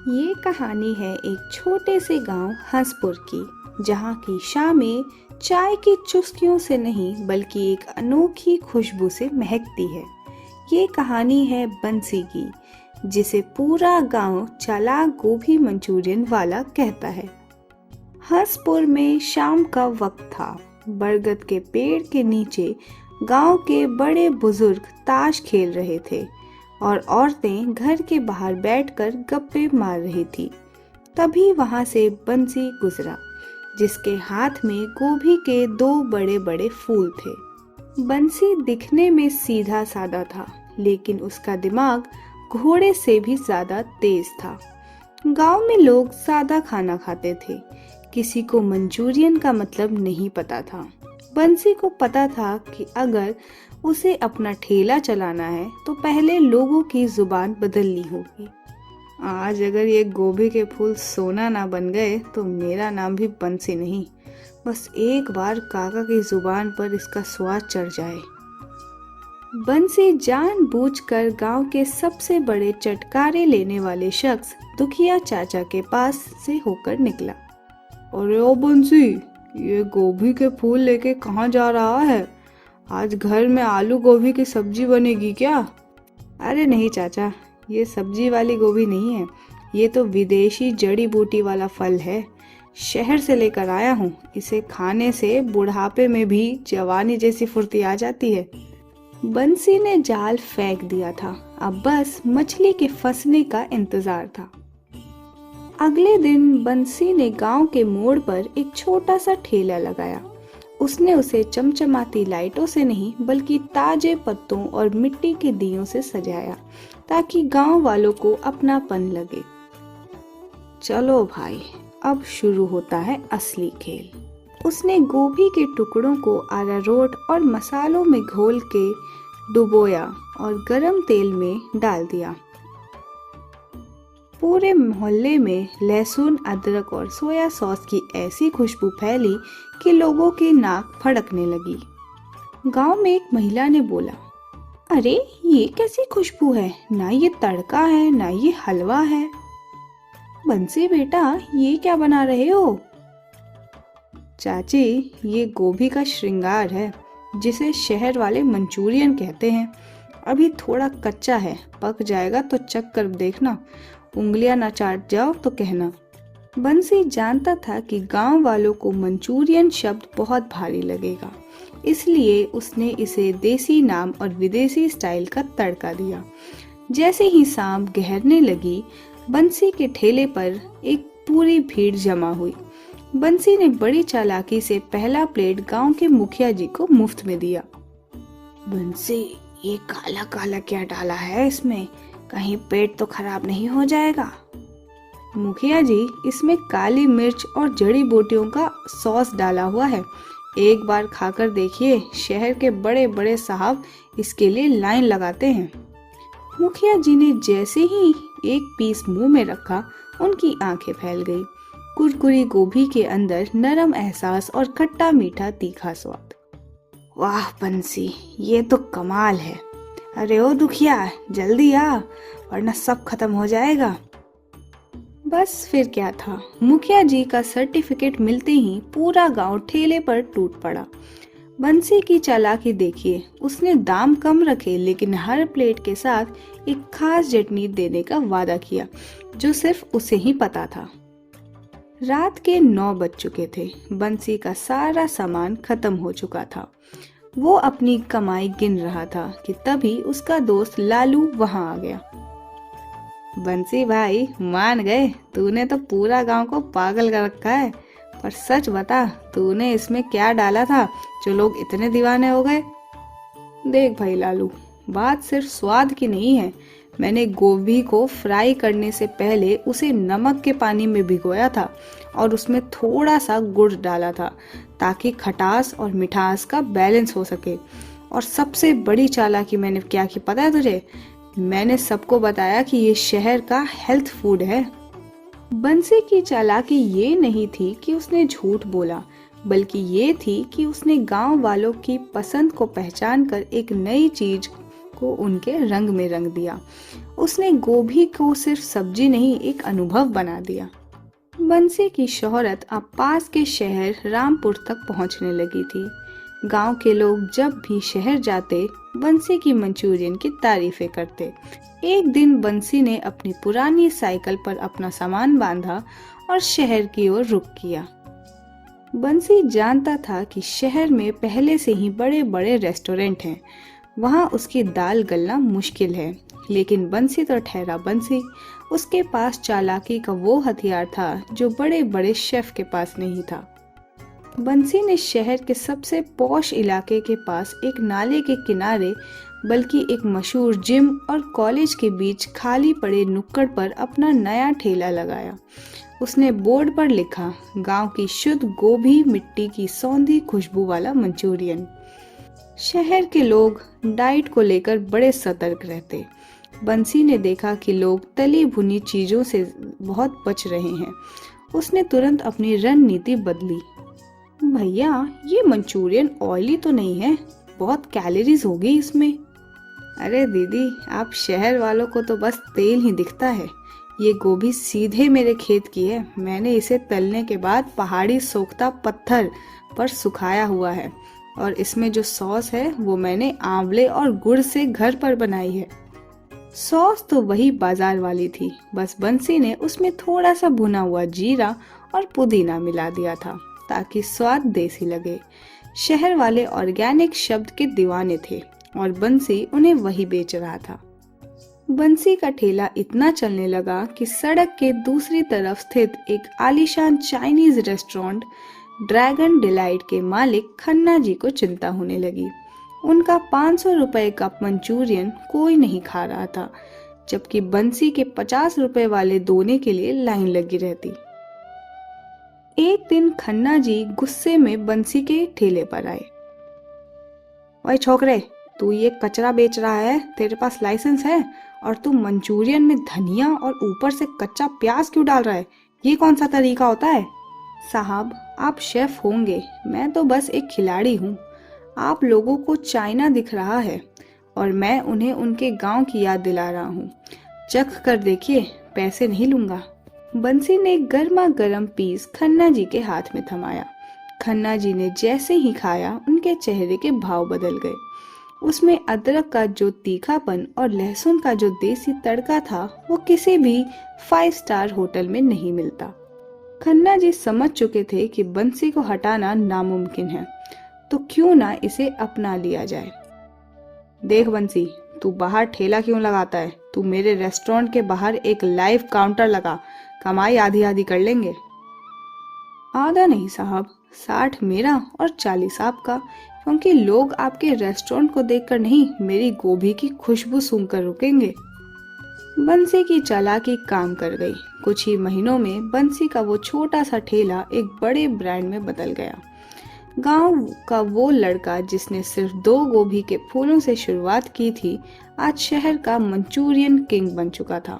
ये कहानी है एक छोटे से गांव हंसपुर की, जहाँ की शामें चाय की चुस्कियों से नहीं बल्कि एक अनोखी खुशबू से महकती है। ये कहानी है बंसी की, जिसे पूरा गांव चालाक गोभी मंचूरियन वाला कहता है। हंसपुर में शाम का वक्त था। बरगद के पेड़ के नीचे गांव के बड़े बुजुर्ग ताश खेल रहे थे और औरतें घर के बाहर बैठकर गप्पे मार रही थी। तभी वहां से बंसी गुजरा, जिसके हाथ में गोभी के दो बड़े बड़े फूल थे। बंसी दिखने में सीधा साधा था, लेकिन उसका दिमाग घोड़े से भी ज्यादा तेज था। गांव में लोग सादा खाना खाते थे। किसी को मंचूरियन का मतलब नहीं पता था। बंसी को पता था कि अगर उसे अपना ठेला चलाना है तो पहले लोगों की जुबान बदलनी होगी। आज अगर ये गोभी के फूल सोना ना बन गए तो मेरा नाम भी बंसी नहीं, बस एक बार काका की जुबान पर इसका स्वाद चढ़ जाए। बंसी जानबूझकर गांव के सबसे बड़े चटकारे लेने वाले शख्स दुखिया चाचा के पास से होकर निकला। अरे ओ बंसी, ये गोभी के फूल लेके कहाँ जा रहा है? आज घर में आलू गोभी की सब्जी बनेगी क्या? अरे नहीं चाचा, ये सब्जी वाली गोभी नहीं है, ये तो विदेशी जड़ी बूटी वाला फल है। शहर से लेकर आया हूँ। इसे खाने से बुढ़ापे में भी जवानी जैसी फुर्ती आ जाती है। बंसी ने जाल फेंक दिया था, अब बस मछली के फंसने का इंतजार था। अगले दिन बंसी ने गांव के मोड़ पर एक छोटा सा ठेला लगाया। उसने उसे चमचमाती लाइटों से नहीं बल्कि ताजे पत्तों और मिट्टी के दियों से सजाया, ताकि गांव वालों को अपनापन लगे। चलो भाई, अब शुरू होता है असली खेल। उसने गोभी के टुकड़ों को अरारोट और मसालों में घोल के डुबोया और गरम तेल में डाल दिया। पूरे मोहल्ले में लहसुन, अदरक और सोया सॉस की ऐसी खुशबू फैली कि लोगों की नाक फड़कने लगी। गांव में एक महिला ने बोला, अरे ये कैसी खुशबू है? ना ये तड़का है ना ये हलवा है। बंसी बेटा, ये क्या बना रहे हो? चाची, ये गोभी का श्रृंगार है, जिसे शहर वाले मंचूरियन कहते हैं। अभी थोड़ा कच्चा है, पक जाएगा तो चख कर देखना, उंगलियां ना चाट जाओ तो कहना। बंसी जानता था कि गांव वालों को मंचूरियन शब्द बहुत भारी लगेगा, इसलिए उसने इसे देसी नाम और विदेशी स्टाइल का तड़का दिया। जैसे ही शाम गहरने लगी, बंसी के ठेले पर एक पूरी भीड़ जमा हुई। बंसी ने बड़ी चालाकी से पहला प्लेट गांव के मुखिया जी को मुफ्त में दिया। बंसी, ये काला काला क्या डाला है इसमें? कहीं पेट तो खराब नहीं हो जाएगा? मुखिया जी, इसमें काली मिर्च और जड़ी बूटियों का सॉस डाला हुआ है। एक बार खाकर देखिए, शहर के बड़े बड़े साहब इसके लिए लाइन लगाते हैं। मुखिया जी ने जैसे ही एक पीस मुंह में रखा, उनकी आंखें फैल गई। कुरकुरी गोभी के अंदर नरम एहसास और खट्टा मीठा तीखा स्वाद। वाह बंसी, ये तो कमाल है। अरे ओ दुखिया, जल्दी आ, वरना सब खत्म हो जाएगा। बस फिर क्या था, मुखिया जी का सर्टिफिकेट मिलते ही पूरा गांव ठेले पर टूट पड़ा। बंसी की चालाकी देखिए, उसने दाम कम रखे लेकिन हर प्लेट के साथ एक खास चटनी देने का वादा किया, जो सिर्फ उसे ही पता था। रात के 9 बज चुके थे। बंसी का सारा सामान खत्म हो चुका था। वो अपनी कमाई गिन रहा था कि तभी उसका दोस्त लालू वहां आ गया। बंसी भाई, मान गए, तूने तो पूरा गांव को पागल कर रखा है, पर सच बता, तूने इसमें क्या डाला था जो लोग इतने दीवाने हो गए? देख भाई लालू, बात सिर्फ स्वाद की नहीं है। मैंने गोभी को फ्राई करने से पहले उसे नमक के पानी में भिगोया था और उसमें थोड़ा सा गुड़ डाला था, ताकि खटास और मिठास का बैलेंस हो सके। और सबसे बड़ी चालाकी मैंने क्या की पता है तुझे? मैंने सबको बताया कि ये शहर का हेल्थ फूड है। बंसी की चालाकी ये नहीं थी कि उसने झूठ बोला, बल्कि ये थी कि उसने गांव वालों की पसंद को पहचान कर एक नई चीज को उनके रंग में रंग दिया। उसने गोभी को सिर्फ सब्जी नहीं, एक अनुभव बना दिया। बंसी की शोहरत अब पास के शहर रामपुर तक पहुंचने लगी थी। गांव के लोग जब भी शहर जाते, बंसी की मंचूरियन की तारीफें करते। एक दिन बंसी ने अपनी पुरानी साइकिल पर अपना सामान बांधा और शहर की ओर रुख किया। बंसी जानता था कि शहर में पहले से ही बड़े बड़े रेस्टोरेंट हैं, वहाँ उसकी दाल गलना मुश्किल है। लेकिन बंसी तो ठहरा बंसी, उसके पास चालाकी का वो हथियार था जो बड़े बड़े शेफ के पास नहीं था। बंसी ने शहर के सबसे पॉश इलाके के पास एक नाले के किनारे, बल्कि एक मशहूर जिम और कॉलेज के बीच खाली पड़े नुक्कड़ पर अपना नया ठेला लगाया। उसने बोर्ड पर लिखा, गांव की शुद्ध गोभी मिट्टी की सौंधी खुशबू वाला मंचूरियन। शहर के लोग डाइट को लेकर बड़े सतर्क रहते। बंसी ने देखा कि लोग तली भुनी चीजों से बहुत बच रहे हैं। उसने तुरंत अपनी रणनीति बदली। भैया, ये मंचूरियन ऑयली तो नहीं है? बहुत कैलोरीज होगी इसमें। अरे दीदी, आप शहर वालों को तो बस तेल ही दिखता है। ये गोभी सीधे मेरे खेत की है। मैंने इसे तलने के बाद पहाड़ी सोख्ता पत्थर पर सुखाया हुआ है, और इसमें जो सॉस है वो मैंने आंवले और गुड़ से घर पर बनाई है। सॉस तो वही बाजार वाली थी, बस बंसी ने उसमें थोड़ा सा भुना हुआ जीरा और पुदीना मिला दिया था ताकि स्वाद देसी लगे। शहर वाले ऑर्गेनिक शब्द के दीवाने थे और बंसी उन्हें वही बेच रहा था। बंसी का ठेला इतना चलने लगा कि सड़क के दूसरी तरफ स्थित एक आलीशान चाइनीज रेस्टोरेंट ड्रैगन डिलाइट के मालिक खन्ना जी को चिंता होने लगी। उनका 500 रुपए का मंचूरियन कोई नहीं खा रहा था, जबकि बंसी के 50 रुपए वाले दोने के लिए लाइन लगी रहती। एक दिन खन्ना जी गुस्से में बंसी के ठेले पर आए। ओए छोकरे, तू ये कचरा बेच रहा है? तेरे पास लाइसेंस है? और तू मंचूरियन में धनिया और ऊपर से कच्चा प्याज क्यों डाल रहा है? ये कौन सा तरीका होता है? साहब, आप शेफ होंगे, मैं तो बस एक खिलाड़ी हूँ। आप लोगों को चाइना दिख रहा है और मैं उन्हें उनके गांव की याद दिला रहा हूँ। चख कर देखिए, पैसे नहीं लूंगा। बंसी ने गर्मा गर्म पीस खन्ना जी के हाथ में थमाया। खन्ना जी ने जैसे ही खाया, उनके चेहरे के भाव बदल गए। उसमें अदरक का जो तीखापन और लहसुन का जो देसी तड़का था, वो किसी भी 5 स्टार होटल में नहीं मिलता। खन्ना जी समझ चुके थे कि बंसी को हटाना नामुमकिन है, तो क्यों ना इसे अपना लिया जाए। देख बंसी, तू बाहर ठेला क्यों लगाता है? तू मेरे रेस्टोरेंट के बाहर एक लाइव काउंटर लगा, कमाई आधी आधी कर लेंगे। आधा नहीं साहब, 60 मेरा और 40 आपका, क्योंकि लोग आपके रेस्टोरेंट को देखकर नहीं, मेरी गोभी की खुशबू सूंघकर रुकेंगे। बंसी की चालाकी काम कर गई। कुछ ही महीनों में बंसी का वो छोटा सा ठेला एक बड़े ब्रांड में बदल गया। गांव का वो लड़का जिसने सिर्फ 2 गोभी के फूलों से शुरुआत की थी, आज शहर का मंचूरियन किंग बन चुका था।